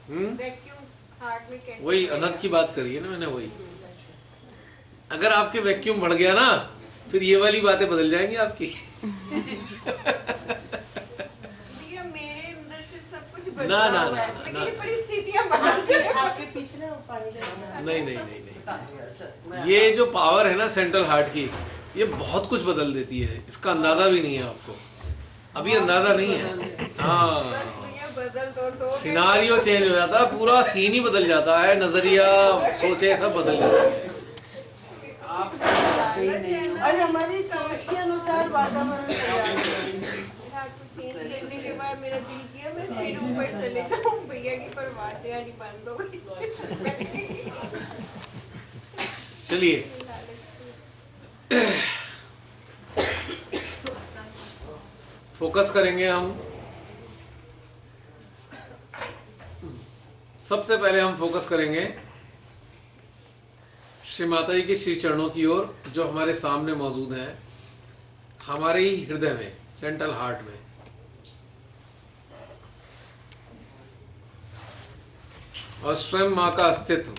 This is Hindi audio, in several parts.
वैक्यूम हार्ट में कैसे वही बढ़ेगा? अनंत की बात करी है ना मैंने, वही। अगर आपके वैक्यूम बढ़ गया ना, फिर ये वाली बातें बदल जाएंगी आपकी। भैया मेरे अंदर से सब कुछ ना बदला ना हुआ ना है, ना लेकिन ना, ये परिस्थितियां बदल जाए। आपके पीछे ना वो पानी का नहीं नहीं नहीं नहीं, ये जो पावर है ना सेंट्रल हार्ट की, ये बहुत कुछ बदल देती है, इसका अंदाजा भी नहीं है आपको, अभी अंदाजा नहीं है। बस हाँ, भैया बदल दो घंटे सिनारियो तो। चेंज हो जाता है, पूरा सीन ही बदल जाता है, नजरिया, सोचे सब बदल जाती है। आप करते ही लालच है नहीं हो। ना और हमारी इसका। सोच के अनुसार वातावरण तैयार होता है। हार्ट को चेंज करने के बाद मेरा दिल किया मैं फिर ऊपर चले जाऊं, भैया की परवाह से यानी बंद हो गई। चलिए, लालच की। फोकस करेंगे हम। सबसे पहले हम फोकस करेंगे श्री माता जी के श्री चरणों की ओर, जो हमारे सामने मौजूद हैं, हमारे ही हृदय में, सेंट्रल हार्ट में। और स्वयं माँ का अस्तित्व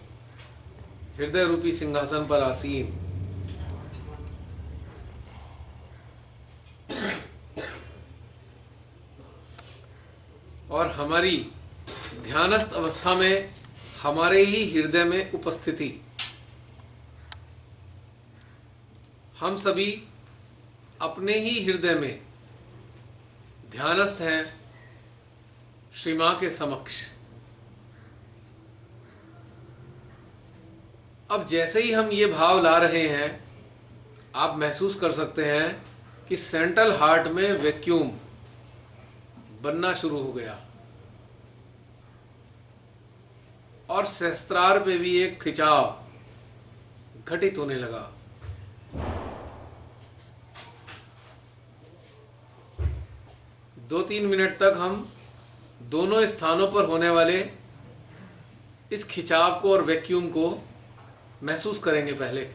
हृदय रूपी सिंहासन पर आसीन, और हमारी ध्यानस्थ अवस्था में हमारे ही हृदय में उपस्थिति। हम सभी अपने ही हृदय में ध्यानस्थ हैं श्री माँ के समक्ष। अब जैसे ही हम ये भाव ला रहे हैं, आप महसूस कर सकते हैं कि सेंट्रल हार्ट में वैक्यूम बनना शुरू हो गया, और सहस्त्रार पे भी एक खिंचाव घटित होने लगा। दो तीन मिनट तक हम दोनों स्थानों पर होने वाले इस खिंचाव को और वैक्यूम को महसूस करेंगे पहले।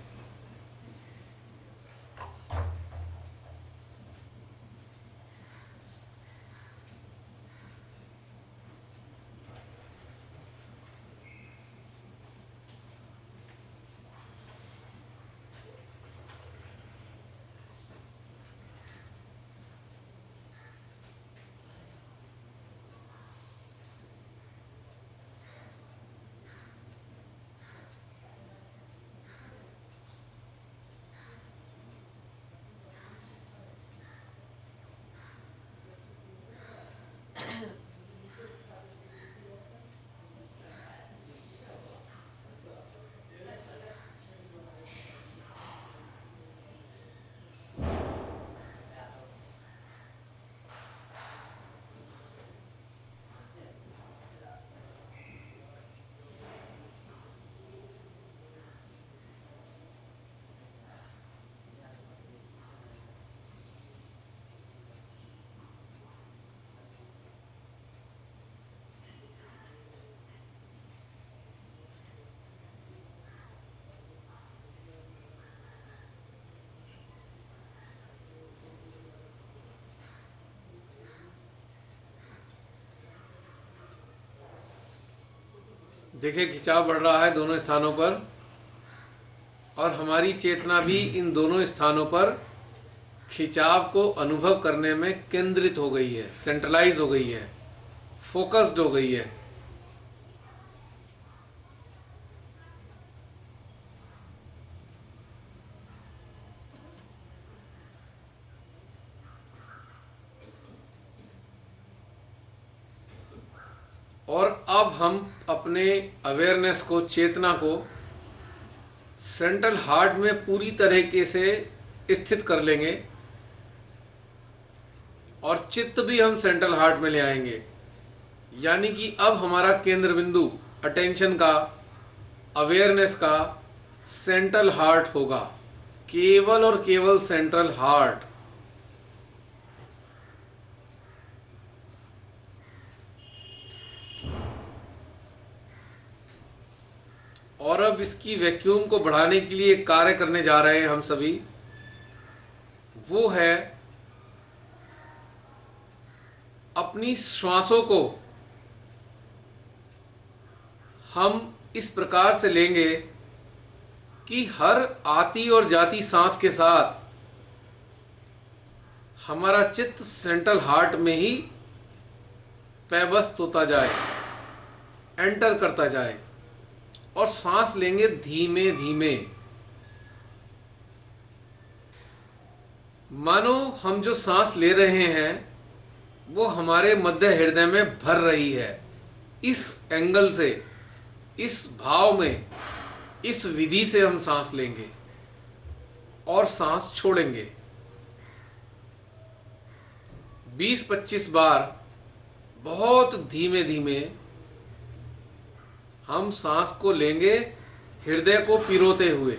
देखिए, खिंचाव बढ़ रहा है दोनों स्थानों पर, और हमारी चेतना भी इन दोनों स्थानों पर खिंचाव को अनुभव करने में केंद्रित हो गई है, सेंट्रलाइज हो गई है, फोकस्ड हो गई है। और अब हम अपने अवेयरनेस को, चेतना को सेंट्रल हार्ट में पूरी तरीके से स्थित कर लेंगे, और चित्त भी हम सेंट्रल हार्ट में ले आएंगे। यानी कि अब हमारा केंद्र बिंदु अटेंशन का, अवेयरनेस का सेंट्रल हार्ट होगा, केवल और केवल सेंट्रल हार्ट। और अब इसकी वैक्यूम को बढ़ाने के लिए एक कार्य करने जा रहे हैं हम सभी, वो है अपनी श्वासों को हम इस प्रकार से लेंगे कि हर आती और जाती सांस के साथ हमारा चित्त सेंट्रल हार्ट में ही पैबस्त होता जाए, एंटर करता जाए, और सांस लेंगे धीमे धीमे। मानो हम जो सांस ले रहे हैं वो हमारे मध्य हृदय में भर रही है। इस एंगल से, इस भाव में, इस विधि से हम सांस लेंगे और सांस छोड़ेंगे। 20-25 बार बहुत धीमे धीमे हम सांस को लेंगे, हृदय को पिरोते हुए।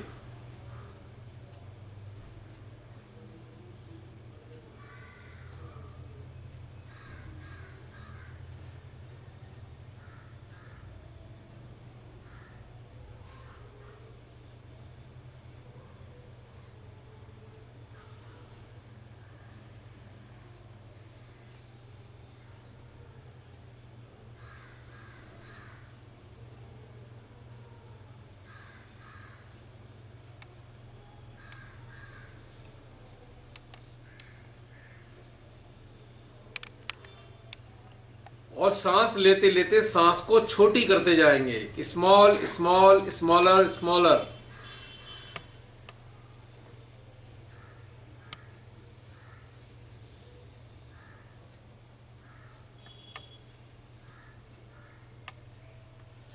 और सांस लेते लेते सांस को छोटी करते जाएंगे, स्मॉल स्मॉल स्मॉलर स्मॉलर।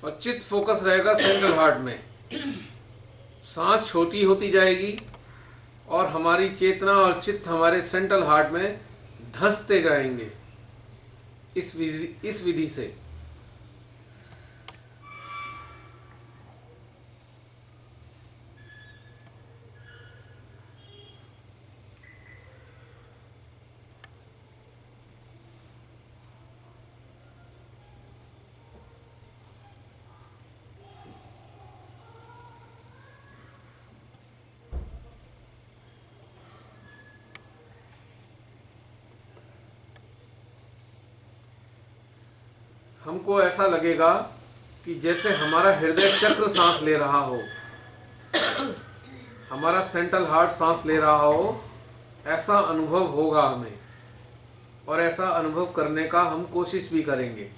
और चित्त फोकस रहेगा सेंट्रल हार्ट में। सांस छोटी होती जाएगी और हमारी चेतना और चित्त हमारे सेंट्रल हार्ट में धंसते जाएंगे इस विधि से। हमको ऐसा लगेगा कि जैसे हमारा हृदय चक्र सांस ले रहा हो, हमारा सेंट्रल हार्ट सांस ले रहा हो, ऐसा अनुभव होगा हमें। और ऐसा अनुभव करने का हम कोशिश भी करेंगे।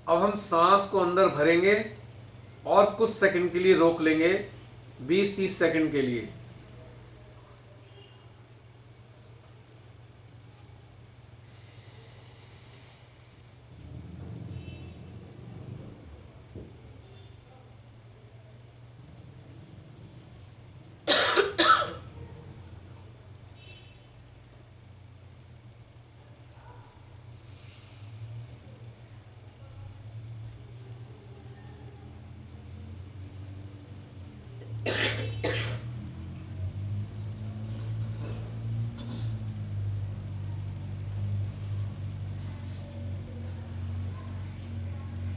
अब हम सांस को अंदर भरेंगे और कुछ सेकंड के लिए रोक लेंगे, 20-30 सेकंड के लिए।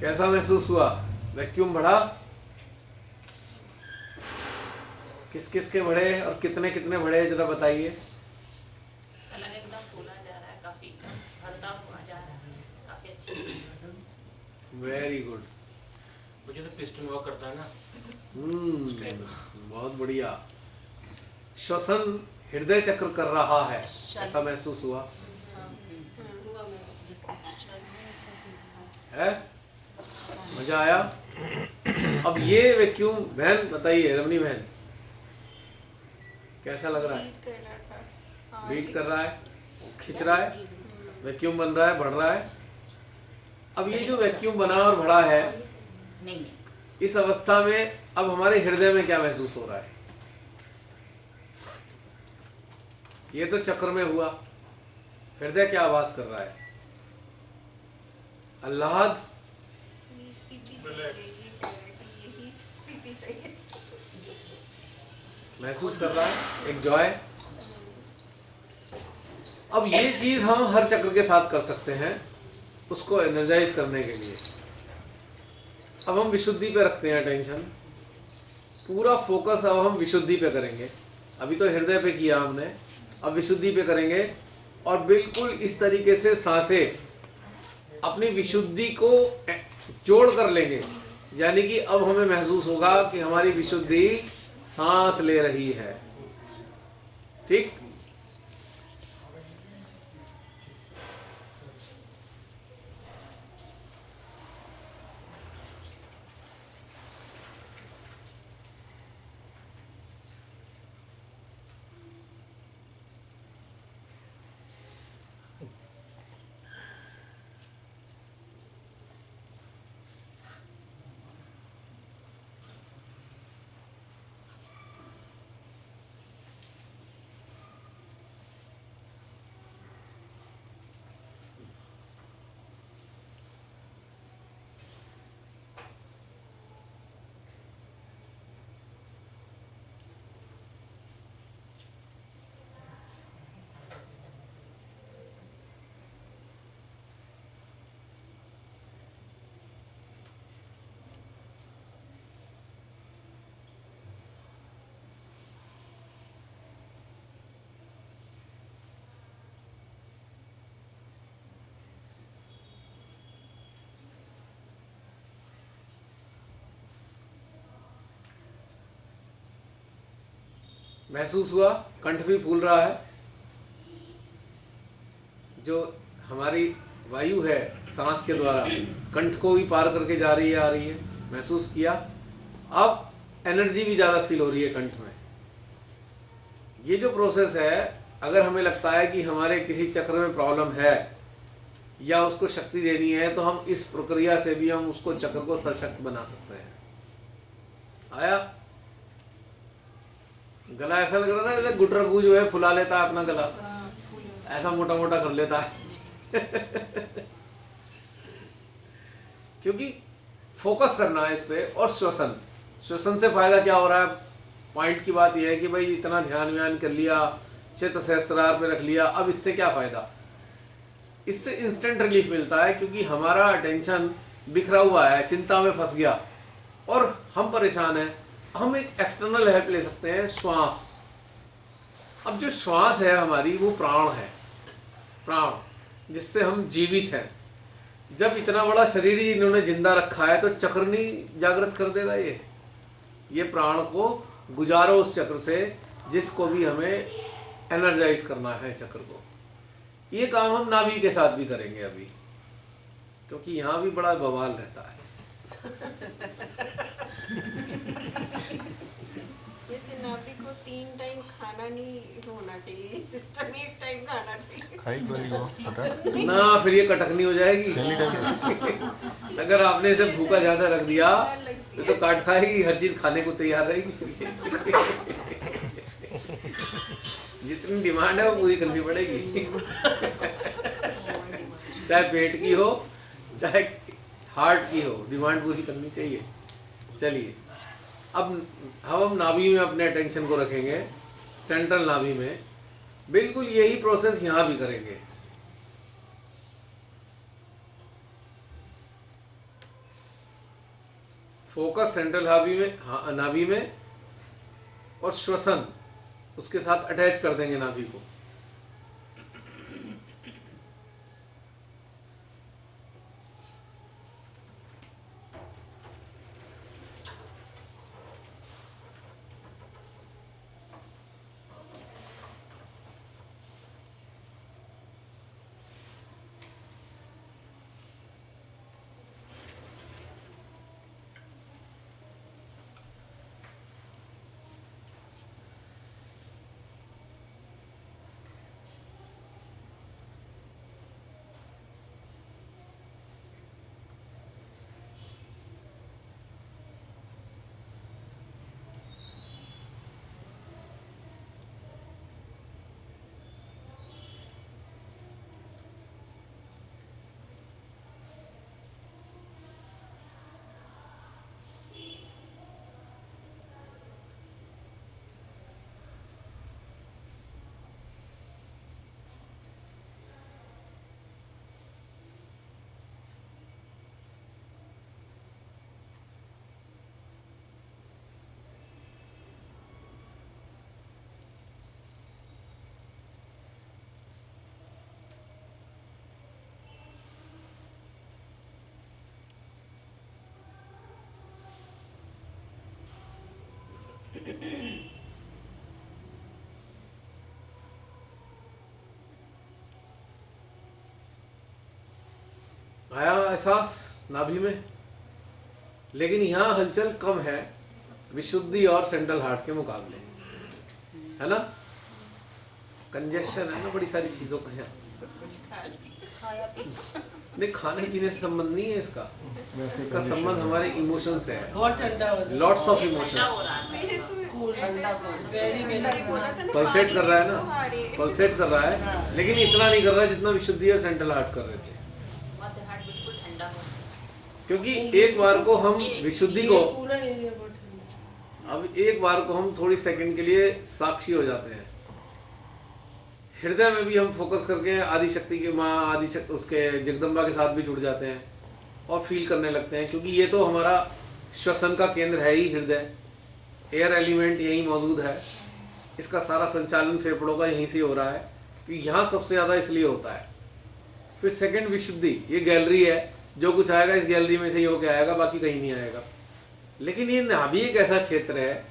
कैसा महसूस हुआ? वैक्यूम बढ़ा? किस किस के बढ़े और कितने कितने बढ़े जरा बताइए। अलग एकदम फूला जा रहा है, काफी भरता हुआ जा रहा है, काफी अच्छी। Very good. मुझे तो पिस्टन वर्क करता है ना। बहुत बढ़िया। श्वसन हृदय चक्र कर रहा है, ऐसा महसूस हुआ है? मजा आया? अब ये वैक्यूम, बहन बताइए, रमनी बहन कैसा लग रहा है? बीट कर रहा है, खिंच रहा है, वैक्यूम बन रहा है, बढ़ रहा है। अब ये जो वैक्यूम बना और बढ़ा है, इस अवस्था में अब हमारे हृदय में क्या महसूस हो रहा है? ये तो चक्र में हुआ, हृदय क्या आवाज कर रहा है? आह्लाद, महसूस कर रहा है, एक जॉय। अब ये चीज हम हर चक्र के साथ कर सकते हैं, उसको एनर्जाइज करने के लिए। अब हम विशुद्धि पे रखते हैं अटेंशन, पूरा फोकस अब हम विशुद्धि पे करेंगे। अभी तो हृदय पे किया हमने, अब विशुद्धि पे करेंगे और बिल्कुल इस तरीके से सांसें अपनी विशुद्धि को जोड़ कर लेंगे। यानी कि अब हमें महसूस होगा कि हमारी विशुद्धि सांस ले रही है। ठीक? महसूस हुआ? कंठ भी फूल रहा है। जो हमारी वायु है सांस के द्वारा कंठ को भी पार करके जा रही है, आ रही है, महसूस किया। अब एनर्जी भी ज्यादा फील हो रही है कंठ में। ये जो प्रोसेस है, अगर हमें लगता है कि हमारे किसी चक्र में प्रॉब्लम है या उसको शक्ति देनी है, तो हम इस प्रक्रिया से भी हम उसको चक्र को सशक्त बना सकते हैं। आया? गला ऐसा लग रहा था जैसे गुटरगू जो है फुला लेता है अपना गला, ऐसा मोटा मोटा कर लेता है क्योंकि फोकस करना है इस पे। और श्वसन, श्वसन से फायदा क्या हो रहा है? पॉइंट की बात यह है कि भाई इतना ध्यान व्यान कर लिया, चित्त सहस्त्रार पे रख लिया, अब इससे क्या फायदा? इससे इंस्टेंट रिलीफ मिलता है, क्योंकि हमारा अटेंशन बिखरा हुआ है, चिंता में फंस गया और हम परेशान हैं। हम एक एक्सटर्नल हेल्प ले सकते हैं, श्वास। अब जो श्वास है हमारी, वो प्राण है, प्राण जिससे हम जीवित हैं। जब इतना बड़ा शरीर ही इन्होंने जिंदा रखा है, तो चक्र नहीं जागृत कर देगा? ये प्राण को गुजारो उस चक्र से, जिसको भी हमें एनर्जाइज करना है चक्र को। ये काम हम नाभि के साथ भी करेंगे अभी, क्योंकि यहाँ भी बड़ा बवाल रहता है। जैसे नाभि को 3 टाइम खाना नहीं होना चाहिए, सिस्टम 1 टाइम खाना चाहिए। खाई गोली वो पता ना, फिर ये कटकनी हो जाएगी। अगर आपने इसे भूखा ज्यादा रख दिया तो काट खाएगी, हर चीज खाने को तैयार रहेगी। जितनी डिमांड है वो पूरी करनी पड़ेगी, चाहे पेट की हो चाहे हार्ट की हो, डिमांड पूरी करनी चाहिए। चलिए, अब हम नाभि में अपने अटेंशन को रखेंगे, सेंट्रल नाभि में। बिल्कुल यही प्रोसेस यहाँ भी करेंगे। फोकस सेंट्रल नाभि में, हाँ, नाभि में, और श्वसन उसके साथ अटैच कर देंगे नाभि को। आया एहसास नाभि में, लेकिन यहाँ हलचल कम है विशुद्धि और सेंट्रल हार्ट के मुकाबले, है ना। कंजेशन है ना बड़ी सारी चीजों का यहाँ। कुछ खाया पिया नहीं, खाने पीने से संबंध नहीं है इसका, वैसे इसका संबंध हमारे इमोशन से है। बहुत ठंडा हो रहा है। Lots of emotions. मेरे तो Cool, ऐसे ठंडा ऐसा cool, very, very मैंने बोला था ना, पल्सेट कर रहा है तो ना, हारे। पल्सेट कर रहा है, हाँ। लेकिन इतना नहीं कर रहा है जितना विशुद्धि और सेंट्रल हार्ट कर रहे थे। मध्य हार्ट बिल्कुल ठंडा हो गया। क्योंकि एक बार को हम विशुद्धि को, ये पूरा एरिया बहुत ठंडा है। अब एक बार को हम थोड़ी सेकंड के लिए साक्षी हो जाते हैं। हृदय में भी हम फोकस करके आदिशक्ति की माँ, आदिशक्ति उसके जगदम्बा के साथ भी जुड़ जाते हैं और फील करने लगते हैं, क्योंकि ये तो हमारा श्वसन का केंद्र है ही हृदय। एयर एलिमेंट यहीं मौजूद है, इसका सारा संचालन फेफड़ों का यहीं से हो रहा है, क्योंकि यहाँ सबसे ज़्यादा इसलिए होता है। फिर सेकंड विशुद्धि, ये गैलरी है, जो कुछ आएगा इस गैलरी में से ही होके आएगा, बाकी कहीं नहीं आएगा। लेकिन ये नाभि एक ऐसा क्षेत्र है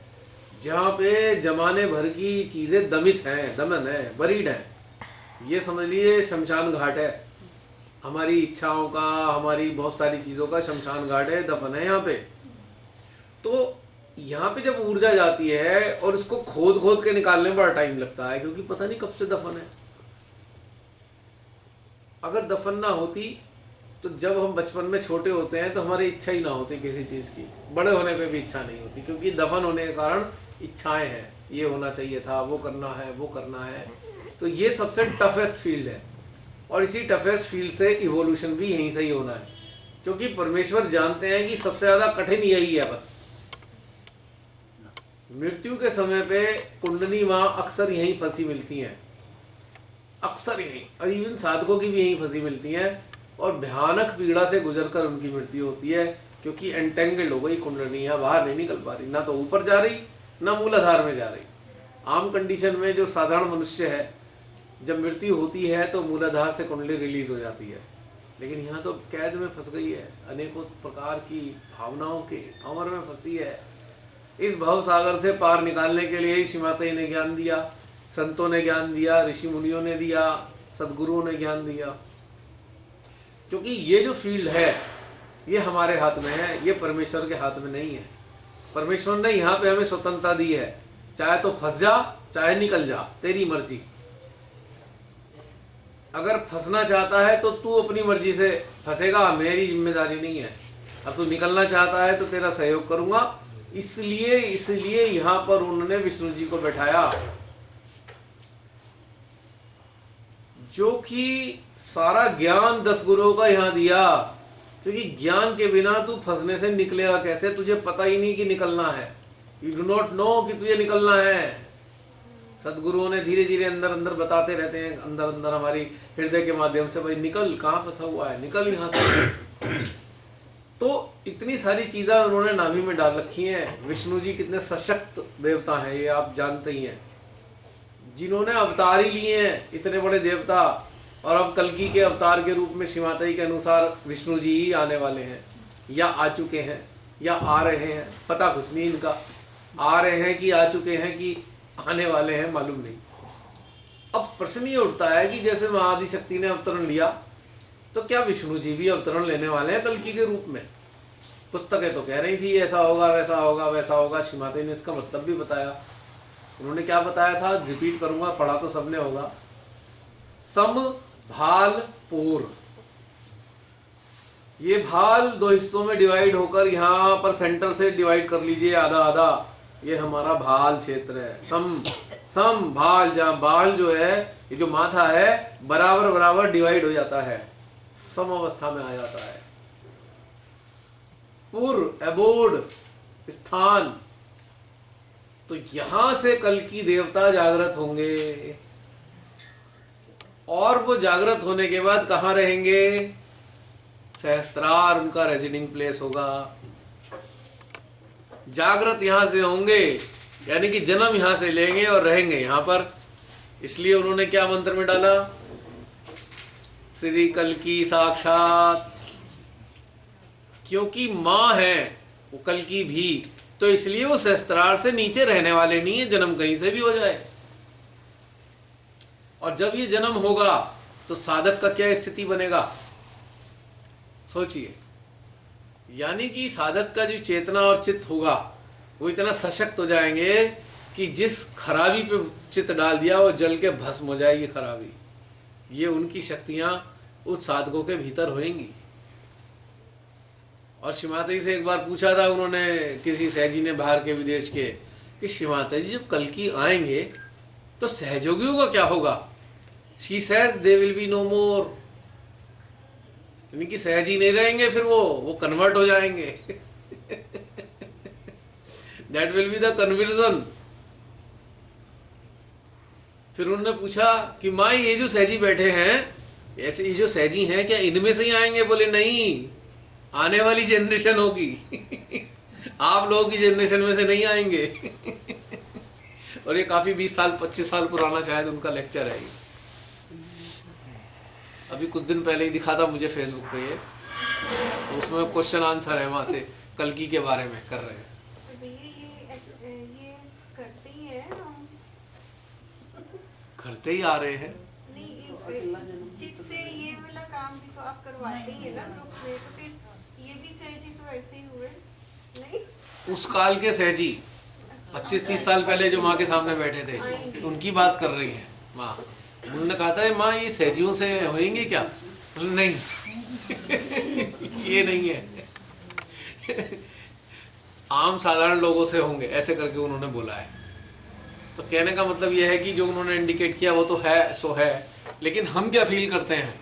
जहाँ पे जमाने भर की चीज़ें दमित हैं, दमन है, बरीड हैं। ये समझ लिए शमशान घाट है, हमारी इच्छाओं का, हमारी बहुत सारी चीज़ों का शमशान घाट है, दफन है यहाँ पे। तो यहाँ पे जब ऊर्जा जाती है और इसको खोद खोद के निकालने में बड़ा टाइम लगता है, क्योंकि पता नहीं कब से दफन है। अगर दफन ना होती तो जब हम बचपन में छोटे होते हैं तो हमारी इच्छा ही ना होती किसी चीज़ की, बड़े होने पे भी इच्छा नहीं होती, क्योंकि दफन होने के कारण इच्छाएं हैं, ये होना चाहिए था, वो करना है, वो करना है। तो ये सबसे टफेस्ट फील्ड है, और इसी टफेस्ट फील्ड से इवोल्यूशन भी यहीं से ही होना है, क्योंकि परमेश्वर जानते हैं कि सबसे ज़्यादा कठिन यही है। बस मृत्यु के समय पे कुंडली माँ अक्सर यहीं फंसी मिलती हैं, अक्सर यहीं, और इवन साधकों की भी यहीं फंसी मिलती हैं, और भयानक पीड़ा से गुजरकर उनकी मृत्यु होती है, क्योंकि एंटेंगल्ड हो गई कुंडली, यहाँ बाहर नहीं निकल पा रही, ना तो ऊपर जा रही ना मूलाधार में जा रही। आम कंडीशन में जो साधारण मनुष्य है, जब मृत्यु होती है तो मूलाधार से कुंडली रिलीज हो जाती है, लेकिन यहाँ तो कैद में फंस गई है, अनेकों प्रकार की भावनाओं के भंवर में फंसी है। इस भव सागर से पार निकालने के लिए श्री माता ने ज्ञान दिया, संतों ने ज्ञान दिया, ऋषि मुनियों ने दिया, सदगुरुओं ने ज्ञान दिया। क्योंकि ये जो फील्ड है ये हमारे हाथ में है, ये परमेश्वर के हाथ में नहीं है। परमेश्वर ने यहाँ पे हमें स्वतंत्रता दी है, चाहे तो फंस जा चाहे निकल जा, तेरी मर्जी। अगर फंसना चाहता है तो तू अपनी मर्जी से फंसेगा, मेरी जिम्मेदारी नहीं है। अब तू निकलना चाहता है तो तेरा सहयोग करूंगा। इसलिए यहाँ पर उन्होंने विष्णु जी को बैठाया, जो कि सारा ज्ञान 10 गुरुओं का यहाँ दिया, क्योंकि ज्ञान के बिना तू फंसने से निकलेगा कैसे, तुझे पता ही नहीं कि निकलना है। यू डू नॉट नो कि तुझे निकलना है। सदगुरुओं ने धीरे धीरे अंदर अंदर बताते रहते हैं, अंदर अंदर हमारी हृदय के माध्यम से, भाई निकल, कहाँ फंसा हुआ है, निकल यहाँ से। तो इतनी सारी चीजें उन्होंने नाभि में डाल रखी हैं। विष्णु जी कितने सशक्त देवता हैं ये आप जानते ही हैं, जिन्होंने अवतार ही लिए हैं, इतने बड़े देवता। और अब कल्कि के अवतार के रूप में श्री माता जी के अनुसार विष्णु जी ही आने वाले हैं, या आ चुके हैं, या आ रहे हैं, पता कुछ नहीं इनका। आ रहे हैं कि आ चुके हैं कि आने वाले हैं, मालूम नहीं। अब प्रश्न ये उठता है कि जैसे माँ आदिशक्ति ने अवतरण लिया, तो क्या विष्णु जी भी अवतरण लेने वाले हैं कल्कि के रूप में? पुस्तकें तो कह रही थी ऐसा होगा, वैसा होगा, वैसा होगा। श्री माता जी ने इसका मतलब भी बताया। उन्होंने क्या बताया था, रिपीट करूंगा, पढ़ा तो सबने होगा। सम भाल पूर, ये भाल 2 हिस्सों में डिवाइड होकर यहाँ पर सेंटर से डिवाइड कर लीजिए, आधा आधा, ये हमारा भाल क्षेत्र है। सम भाल, जहाँ भाल जो है, ये जो माथा है, बराबर बराबर डिवाइड हो जाता है, सम अवस्था में आ जाता है। पुर, एबोर्ड, स्थान, तो यहां से कल्कि देवता जागृत होंगे, और वो जागृत होने के बाद कहाँ रहेंगे? सहस्त्रार उनका रेजिडिंग प्लेस होगा। जागृत यहां से होंगे, यानी कि जन्म यहां से लेंगे और रहेंगे यहां पर। इसलिए उन्होंने क्या मंत्र में डाला? श्री कल्कि साक्षात, क्योंकि माँ है वो कल्कि भी, तो इसलिए वो सहस्त्रार से नीचे रहने वाले नहीं है, जन्म कहीं से भी हो जाए। और जब ये जन्म होगा तो साधक का क्या स्थिति बनेगा, सोचिए। यानी कि साधक का जो चेतना और चित्त होगा वो इतना सशक्त हो जाएंगे कि जिस खराबी पे चित्त डाल दिया वो जल के भस्म हो जाएगी खराबी। ये उनकी शक्तियां उस साधकों के भीतर होंगी। और श्री माता जी से एक बार पूछा था उन्होंने, किसी सहजी ने बाहर के विदेश के, कि श्री माता जी जब कल्कि आएंगे तो सहयोगियों का क्या होगा? She says they will be no more, यानी कि सहजी नहीं रहेंगे, फिर वो कन्वर्ट हो जाएंगे। That will be the conversion. फिर उन्होंने पूछा कि माँ ये जो सहजी बैठे हैं, ऐसे ये जो सहजी हैं क्या इनमें से ही आएंगे? बोले नहीं, आने वाली जनरेशन होगी। आप लोगों की जनरेशन में से नहीं आएंगे। और ये काफी 20 साल 25 साल पुराना शायद उनका लेक्चर है। अभी कुछ दिन पहले ही दिखा था मुझे फेसबुक पे ये, तो उसमें क्वेश्चन आंसर है, वहां से कल्कि के बारे में कर रहे हैं। ये करते ही है हम, करते ही आ रहे हैं। नहीं चित से ये वाला काम भी तो आप करवाते ही है ना ग्रुप में, तो फिर ये भी सहजी तो ऐसे ही हुए नहीं? उस काल के सहजी 25-30 साल पहले जो माँ के सामने बैठे थे उनकी बात कर रही है माँ। उन्होंने कहा था माँ ये सहजियों से होंगे क्या? नहीं। ये नहीं है। आम साधारण लोगों से होंगे, ऐसे करके उन्होंने बोला है। तो कहने का मतलब यह है कि जो उन्होंने इंडिकेट किया वो तो है सो है, लेकिन हम क्या फील करते हैं?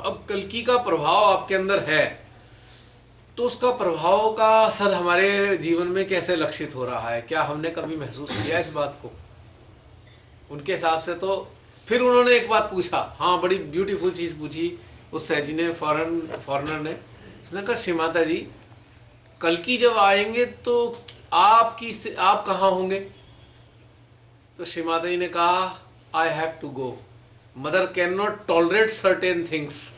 अब कल्कि का प्रभाव आपके अंदर है तो उसका प्रभाव का असर हमारे जीवन में कैसे लक्षित हो रहा है, क्या हमने कभी महसूस किया इस बात को? उनके हिसाब से तो फिर उन्होंने एक बात पूछा, हाँ बड़ी ब्यूटीफुल चीज पूछी उस सहजी ने, फॉरेनर ने। उसने कहा श्री माता जी कल्कि जब आएंगे तो आप कहाँ होंगे? तो श्री माता जी ने कहा I have to go, mother can not tolerate certain things,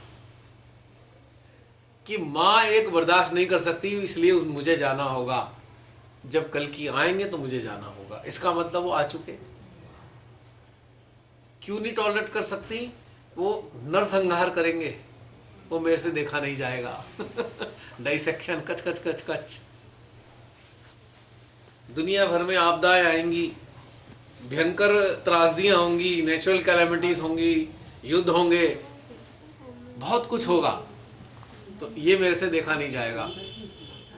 कि माँ एक बर्दाश्त नहीं कर सकती, इसलिए मुझे जाना होगा। जब कल्कि आएंगे तो मुझे जाना होगा। इसका मतलब वो आ चुके। क्यों नहीं टॉलरेट कर सकती? वो नरसंहार करेंगे, वो मेरे से देखा नहीं जाएगा। डाइसेक्शन, कच कच कच कच। दुनिया भर में आपदाएं आएंगी, भयंकर त्रासदियां होंगी, नेचुरल कैलेमिटीज होंगी, युद्ध होंगे, बहुत कुछ होगा। तो ये मेरे से देखा नहीं जाएगा।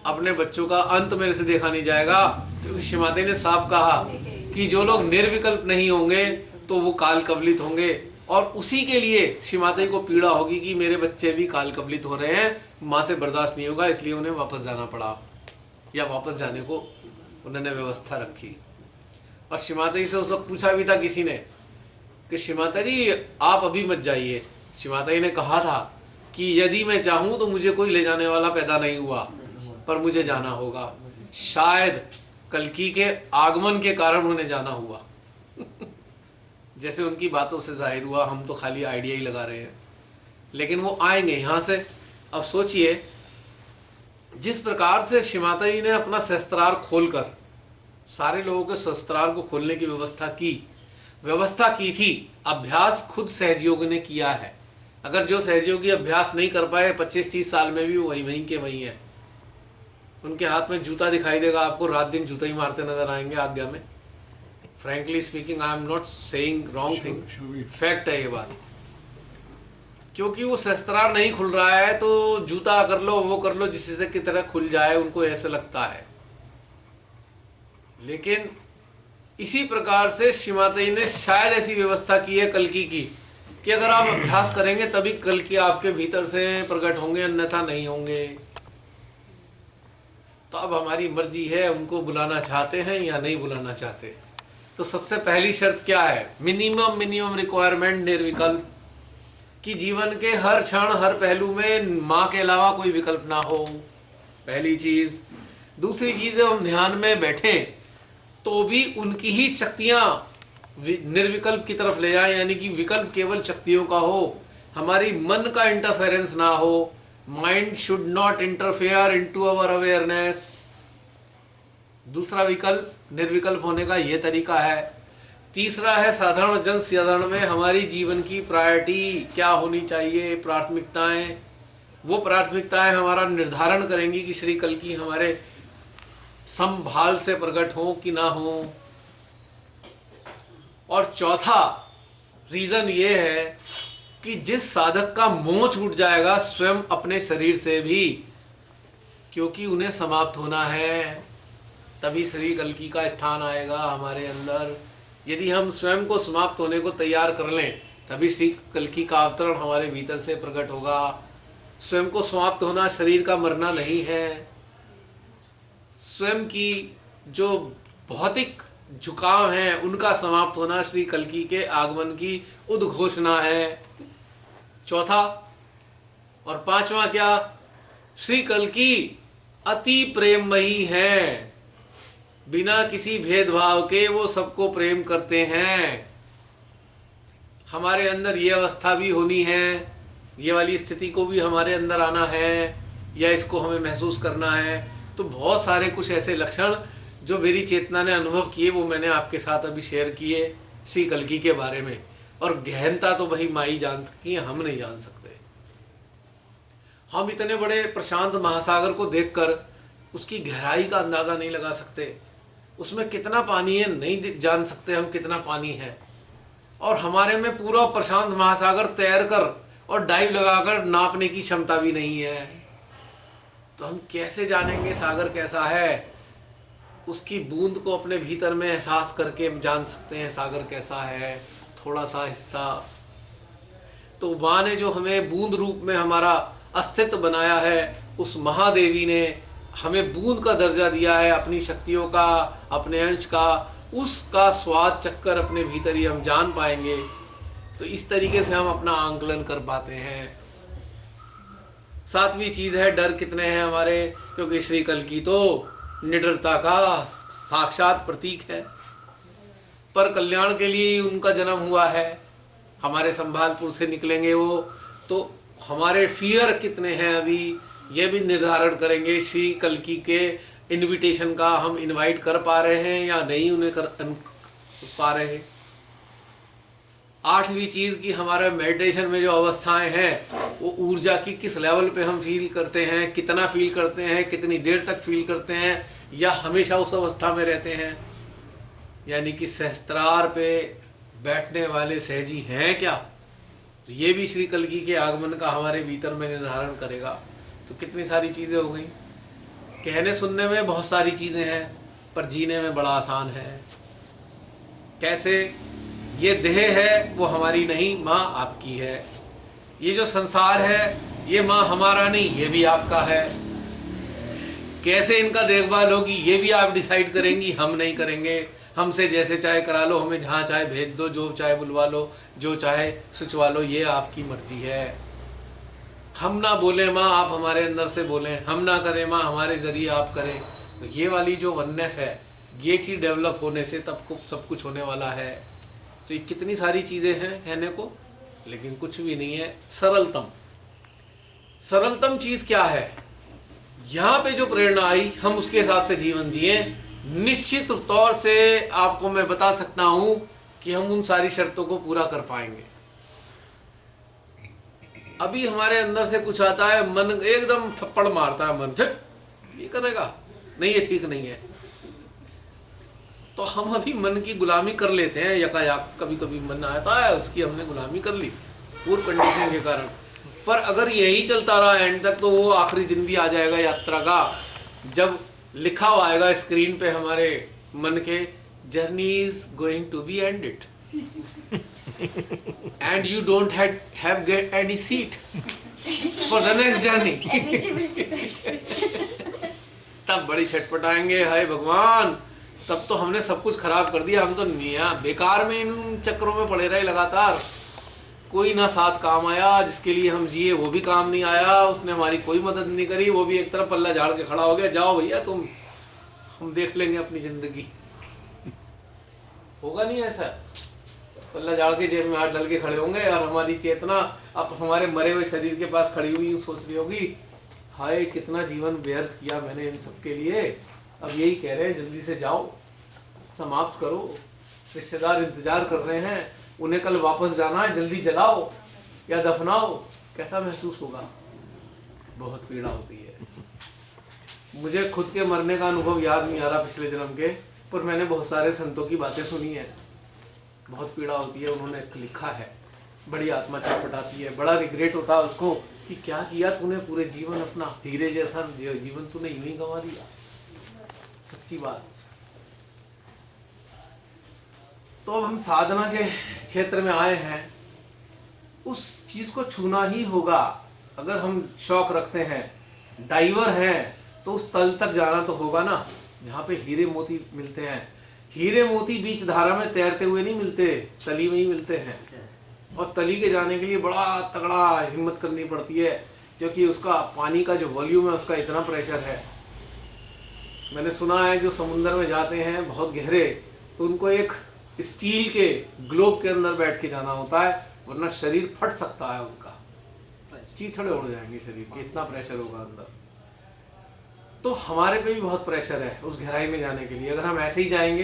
अपने बच्चों का अंत मेरे से देखा नहीं जाएगा, क्योंकि श्री माता ने साफ कहा कि जो लोग निर्विकल्प नहीं होंगे तो वो काल कवलित होंगे। और उसी के लिए श्री माता को पीड़ा होगी कि मेरे बच्चे भी काल कवलित हो रहे हैं, माँ से बर्दाश्त नहीं होगा, इसलिए उन्हें वापस जाना पड़ा, या वापस जाने को उन्होंने व्यवस्था रखी। और श्री माता जी से उस वक्त पूछा भी था किसी ने कि श्री माता जी आप अभी मत जाइए। श्री माता जी ने कहा था कि यदि मैं चाहूँ तो मुझे कोई ले जाने वाला पैदा नहीं हुआ, पर मुझे जाना होगा। शायद कल्कि के आगमन के कारण उन्हें जाना हुआ। जैसे उनकी बातों से जाहिर हुआ, हम तो खाली आइडिया ही लगा रहे हैं, लेकिन वो आएंगे यहाँ से। अब सोचिए जिस प्रकार से श्री माता जी ने अपना सहस्त्रार खोलकर सारे लोगों के सहस्त्रार को खोलने की व्यवस्था की थी, अभ्यास खुद सहजयोगी ने किया है। अगर जो सहजयोगी अभ्यास नहीं कर पाए 25-30 साल में भी वहीं के वहीं है। उनके हाथ में जूता दिखाई देगा आपको, रात दिन जूता ही मारते नजर आएंगे आज्ञा में। Frankly speaking I am not saying wrong thing, fact है ये बात। क्योंकि वो सहस्त्रार नहीं खुल रहा है तो जूता कर लो, वो कर लो, जिससे की तरह खुल जाए, उनको ऐसा लगता है। लेकिन इसी प्रकार से श्री माता जी ने शायद ऐसी व्यवस्था की है कल्कि की कि अगर आप अभ्यास करेंगे तभी कल्कि आपके भीतर से प्रकट होंगे, अन्यथा नहीं होंगे। तो अब हमारी मर्जी है, उनको बुलाना चाहते हैं या नहीं बुलाना चाहते। तो सबसे पहली शर्त क्या है? मिनिमम रिक्वायरमेंट निर्विकल्प, कि जीवन के हर क्षण हर पहलू में माँ के अलावा कोई विकल्प ना हो, पहली चीज। दूसरी चीज, हम ध्यान में बैठे तो भी उनकी ही शक्तियां निर्विकल्प की तरफ ले जाए, यानी कि विकल्प केवल शक्तियों का हो, हमारी मन का इंटरफेरेंस ना हो। Mind should not interfere into our awareness. दूसरा विकल्प निर्विकल्प होने का ये तरीका है। तीसरा है साधारण जन साधारण में हमारी जीवन की प्रायोरिटी क्या होनी चाहिए, प्राथमिकताएं। वो प्राथमिकताएं हमारा निर्धारण करेंगी कि श्री कल्कि हमारे संभाल से प्रकट हो कि ना हो। और चौथा रीजन ये है कि जिस साधक का मोह छूट जाएगा स्वयं अपने शरीर से भी, क्योंकि उन्हें समाप्त होना है, तभी श्री कल्कि का स्थान आएगा हमारे अंदर। यदि हम स्वयं को समाप्त होने को तैयार कर लें तभी श्री कल्कि का अवतरण हमारे भीतर से प्रकट होगा। स्वयं को समाप्त होना शरीर का मरना नहीं है, स्वयं की जो भौतिक झुकाव हैं उनका समाप्त होना श्री कल्कि के आगमन की उद्घोषणा है। चौथा और पांचवा क्या, श्री कल्कि अति प्रेममयी है, बिना किसी भेदभाव के वो सबको प्रेम करते हैं। हमारे अंदर ये अवस्था भी होनी है, ये वाली स्थिति को भी हमारे अंदर आना है, या इसको हमें महसूस करना है। तो बहुत सारे कुछ ऐसे लक्षण जो मेरी चेतना ने अनुभव किए वो मैंने आपके साथ अभी शेयर किए श्री कल्कि के बारे में। और गहनता तो भाई माई जानती है, हम नहीं जान सकते। हम इतने बड़े प्रशांत महासागर को देखकर उसकी गहराई का अंदाजा नहीं लगा सकते, उसमें कितना पानी है नहीं जान सकते हम कितना पानी है। और हमारे में पूरा प्रशांत महासागर तैर कर और डाइव लगाकर नापने की क्षमता भी नहीं है। तो हम कैसे जानेंगे सागर कैसा है? उसकी बूंद को अपने भीतर में एहसास करके हम जान सकते हैं सागर कैसा है, थोड़ा सा हिस्सा। तो माँ ने जो हमें बूंद रूप में हमारा अस्तित्व बनाया है, उस महादेवी ने हमें बूंद का दर्जा दिया है, अपनी शक्तियों का, अपने अंश का, उसका स्वाद चक्कर अपने भीतर ही हम जान पाएंगे। तो इस तरीके से हम अपना आंकलन कर पाते हैं। सातवीं चीज है डर कितने हैं हमारे, क्योंकि श्री कल्कि तो निडरता का साक्षात प्रतीक है। पर कल्याण के लिए उनका जन्म हुआ है, हमारे संभालपुर से निकलेंगे वो, तो हमारे फियर कितने हैं अभी ये भी निर्धारण करेंगे। श्री कल्कि के इनविटेशन का हम इनवाइट कर पा रहे हैं या नहीं उन्हें कर पा रहे हैं। आठवीं चीज कि हमारे मेडिटेशन में जो अवस्थाएं हैं वो ऊर्जा की किस लेवल पे हम फील करते हैं, कितना फील करते हैं, कितनी देर तक फील करते हैं, या हमेशा उस अवस्था में रहते हैं। यानी कि सहस्त्रार पे बैठने वाले सहजी हैं क्या, तो ये भी श्री कल्कि के आगमन का हमारे भीतर में निर्धारण करेगा। तो कितनी सारी चीजें हो गई। कहने सुनने में बहुत सारी चीजें हैं पर जीने में बड़ा आसान है। कैसे? ये देह है वो हमारी नहीं, माँ आपकी है। ये जो संसार है ये माँ हमारा नहीं, ये भी आपका है। कैसे इनका देखभाल होगी ये भी आप डिसाइड करेंगी, हम नहीं करेंगे। हमसे जैसे चाहे करा लो, हमें जहाँ चाहे भेज दो, जो चाहे बुलवा लो, जो चाहे सुचवा लो, ये आपकी मर्जी है। हम ना बोले माँ आप हमारे अंदर से बोलें, हम ना करें माँ हमारे जरिए आप करें। तो ये वाली जो वननेस है, ये चीज़ डेवलप होने से तब सब कुछ होने वाला है। तो ये कितनी सारी चीज़ें हैं कहने को, लेकिन कुछ भी नहीं है। सरलतम चीज़ क्या है? यहाँ पे जो प्रेरणा आई हम उसके हिसाब से जीवन जिए। निश्चित तौर से आपको मैं बता सकता हूँ कि हम उन सारी शर्तों को पूरा कर पाएंगे। अभी हमारे अंदर से कुछ आता है, मन एकदम थप्पड़ मारता है, मन ये करेगा नहीं, ये ठीक नहीं है। तो हम अभी मन की गुलामी कर लेते हैं यकायक। कभी कभी मन आता है उसकी हमने गुलामी कर ली पूर्व कंडीशनिंग के कारण। पर अगर यही चलता रहा एंड तक, तो वो आखिरी दिन भी आ जाएगा यात्रा का, जब लिखा हुआ आएगा स्क्रीन पे हमारे मन के, journey is going to be ended and you don't have get any seat for the next journey। तब बड़ी छटपटाएंगे, हाय भगवान तब तो हमने सब कुछ खराब कर दिया, हम तो बेकार में इन चक्रों में पड़े रहे लगातार। कोई ना साथ काम आया, जिसके लिए हम जिए वो भी काम नहीं आया, उसने हमारी कोई मदद नहीं करी, वो भी एक तरफ पल्ला झाड़ के खड़ा हो गया, जाओ भैया तुम, हम देख लेंगे अपनी जिंदगी। होगा नहीं ऐसा? पल्ला झाड़ के जेब में हाथ डाल के खड़े होंगे और हमारी चेतना अब हमारे मरे हुए शरीर के पास खड़ी हुई सोच रही होगी, हाय कितना जीवन व्यर्थ किया मैंने इन सब के लिए, अब यही कह रहे हैं जल्दी से जाओ, समाप्त करो, रिश्तेदार इंतजार कर रहे हैं, उन्हें कल वापस जाना है, जल्दी जलाओ या दफनाओ। कैसा महसूस होगा? बहुत पीड़ा होती है। मुझे खुद के मरने का अनुभव याद नहीं आ रहा पिछले जन्म के, पर मैंने बहुत सारे संतों की बातें सुनी है। बहुत पीड़ा होती है। उन्होंने लिखा है, बड़ी आत्मा छटपटाती है, बड़ा रिग्रेट होता है उसको कि क्या किया तूने, पूरे जीवन अपना हीरे जैसा जीवन तूने यूं ही गंवा दिया। सच्ची बात। तो अब हम साधना के क्षेत्र में आए हैं, उस चीज को छूना ही होगा। अगर हम शौक रखते हैं, डाइवर हैं, तो उस तल तक जाना तो होगा ना, जहाँ पे हीरे मोती मिलते हैं। हीरे मोती बीच धारा में तैरते हुए नहीं मिलते, तली में ही मिलते हैं। और तली के जाने के लिए बड़ा तगड़ा हिम्मत करनी पड़ती है, क्योंकि उसका पानी का जो वॉल्यूम है उसका इतना प्रेशर है। मैंने सुना है जो समुद्र में जाते हैं बहुत गहरे, तो उनको एक स्टील के ग्लोब के अंदर बैठ के जाना होता है, वरना शरीर फट सकता है उनका, चीथड़े उड़ जाएंगे शरीर के, इतना प्रेशर होगा अंदर। तो हमारे पे भी बहुत प्रेशर है उस गहराई में जाने के लिए। अगर हम ऐसे ही जाएंगे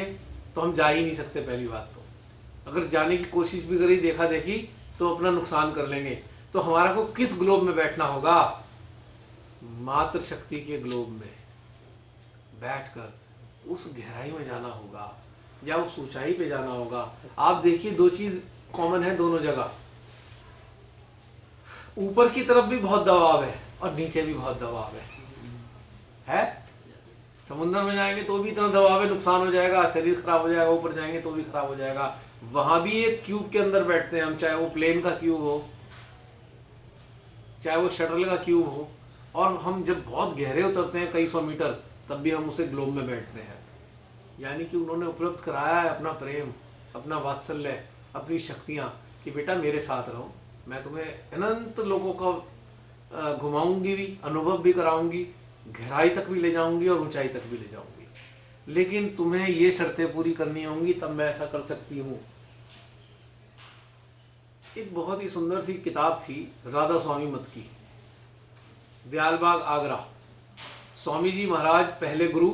तो हम जा ही नहीं सकते। पहली बात तो अगर जाने की कोशिश भी करी, देखा देखी, तो अपना नुकसान कर लेंगे। तो हमारा को किस ग्लोब में बैठना होगा? मात्र शक्ति के ग्लोब में बैठकर उस गहराई में जाना होगा, या उस ऊंचाई पे जाना होगा। आप देखिए, दो चीज कॉमन है दोनों जगह। ऊपर की तरफ भी बहुत दबाव है और नीचे भी बहुत दबाव है। समुद्र में जाएंगे तो भी इतना दबाव है, नुकसान हो जाएगा, शरीर खराब हो जाएगा। ऊपर जाएंगे तो भी खराब हो जाएगा। वहां भी एक क्यूब के अंदर बैठते हैं हम, चाहे वो प्लेन का क्यूब हो, चाहे वो शटल का क्यूब हो। और हम जब बहुत गहरे उतरते हैं कई 100 मीटर, तब भी हम उसे ग्लोब में बैठते हैं। यानी कि उन्होंने उपलब्ध कराया है अपना प्रेम, अपना वात्सल्य, अपनी शक्तियां, कि बेटा मेरे साथ रहो, मैं तुम्हें अनंत लोगों का घुमाऊंगी भी, अनुभव भी कराऊंगी, गहराई तक भी ले जाऊंगी और ऊंचाई तक भी ले जाऊंगी। लेकिन तुम्हें ये शर्तें पूरी करनी होंगी, तब मैं ऐसा कर सकती हूँ। एक बहुत ही सुंदर सी किताब थी राधा स्वामी मत की, दयालबाग आगरा। स्वामी जी महाराज पहले गुरु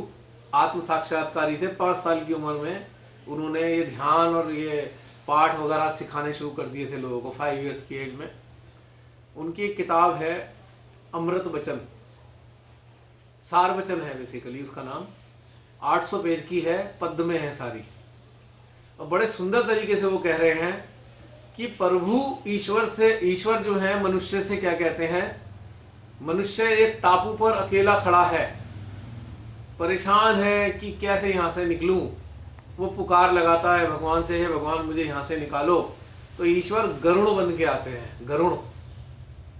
आत्म साक्षात्कारी थे। 5 साल की उम्र में उन्होंने ये ध्यान और ये पाठ वगैरह सिखाने शुरू कर दिए थे लोगों को, 5 इयर्स की एज में। उनकी एक किताब है अमृत वचन, सार वचन है बेसिकली उसका नाम। 800 पेज की है, पद्य में है सारी। और बड़े सुंदर तरीके से वो कह रहे हैं कि प्रभु ईश्वर जो है मनुष्य से क्या कहते हैं। मनुष्य एक टापू पर अकेला खड़ा है, परेशान है कि कैसे यहां से निकलूं। वो पुकार लगाता है भगवान से, है भगवान मुझे यहां से निकालो। तो ईश्वर गरुड़ बन के आते हैं, गरुड़।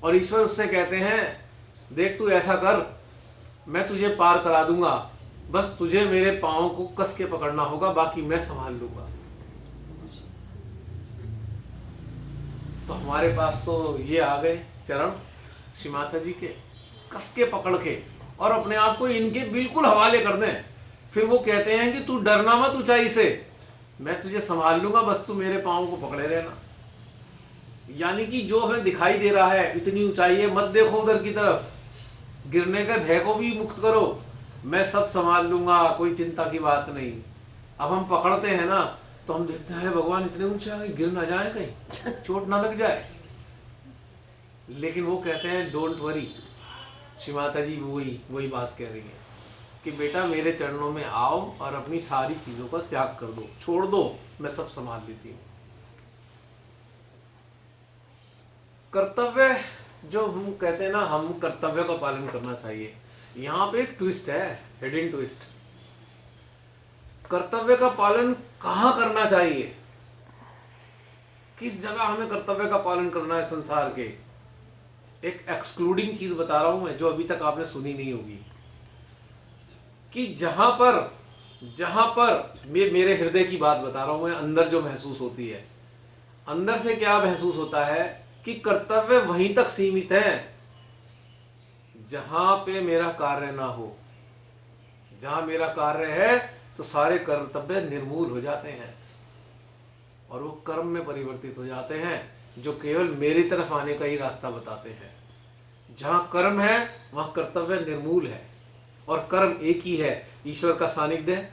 और ईश्वर उससे कहते हैं देख तू ऐसा कर, मैं तुझे पार करा दूंगा, बस तुझे मेरे पांव को कस के पकड़ना होगा, बाकी मैं संभाल लूंगा। तो हमारे पास तो ये आ गए चरण श्री माता जी के, कस के पकड़ के, और अपने आप को इनके बिल्कुल हवाले कर दें। फिर वो कहते हैं कि तू डरना मत ऊंचाई से, मैं तुझे संभाल लूंगा, बस तू मेरे पांव को पकड़े रहना। यानी कि जो हमें दिखाई दे रहा है इतनी ऊंचाई है, मत देखो उधर की तरफ, गिरने के भय को भी मुक्त करो, मैं सब संभाल लूंगा, कोई चिंता की बात नहीं। अब हम पकड़ते हैं ना, तो हम देखते हैं भगवान इतने ऊंचे आगे, गिर ना जाए, कहीं चोट ना लग जाए। लेकिन वो कहते हैं डोंट वरी। श्री माता जी वही बात कह रही है कि बेटा मेरे चरणों में आओ और अपनी सारी चीजों का त्याग कर दो, छोड़ दो, मैं सब संभाल लेती हूँ। कर्तव्य जो हम कहते हैं ना, हम कर्तव्य का पालन करना चाहिए। यहाँ पे एक ट्विस्ट है, हिडन ट्विस्ट। कर्तव्य का पालन कहाँ करना चाहिए, किस जगह हमें कर्तव्य का पालन करना है संसार के। एक एक्सक्लूडिंग चीज बता रहा हूं मैं, जो अभी तक आपने सुनी नहीं होगी, कि जहां पर मेरे हृदय की बात बता रहा हूं मैं, अंदर जो महसूस होती है, अंदर से क्या महसूस होता है कि कर्तव्य वहीं तक सीमित है जहां पे मेरा कार्य ना हो। जहां मेरा कार्य है तो सारे कर्तव्य निर्मूल हो जाते हैं और वो कर्म में परिवर्तित हो जाते हैं, जो केवल मेरी तरफ आने का ही रास्ता बताते हैं। जहां कर्म है वहां कर्तव्य निर्मूल है और कर्म एक ही है, ईश्वर का सानिध्य,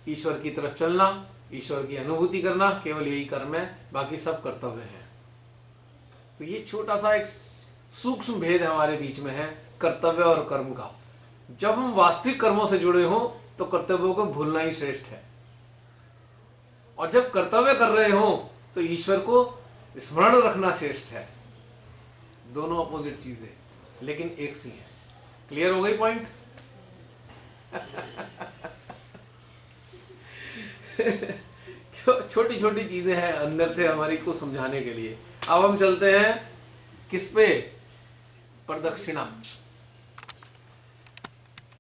ईश्वर की तरफ चलना, ईश्वर की अनुभूति करना, केवल यही कर्म है, बाकी सब कर्तव्य है। तो ये छोटा सा एक सूक्ष्म भेद हमारे बीच में है कर्तव्य और कर्म का। जब हम वास्तविक कर्मों से जुड़े हों तो कर्तव्यों को भूलना ही श्रेष्ठ है, और जब कर्तव्य कर रहे हों तो ईश्वर को स्मरण रखना श्रेष्ठ है। दोनों अपोजिट चीजें लेकिन एक सी है। क्लियर हो गई पॉइंट? छोटी छोटी चीजें हैं अंदर से हमारी को समझाने के लिए। अब हम चलते हैं किस पे? प्रदक्षिणा।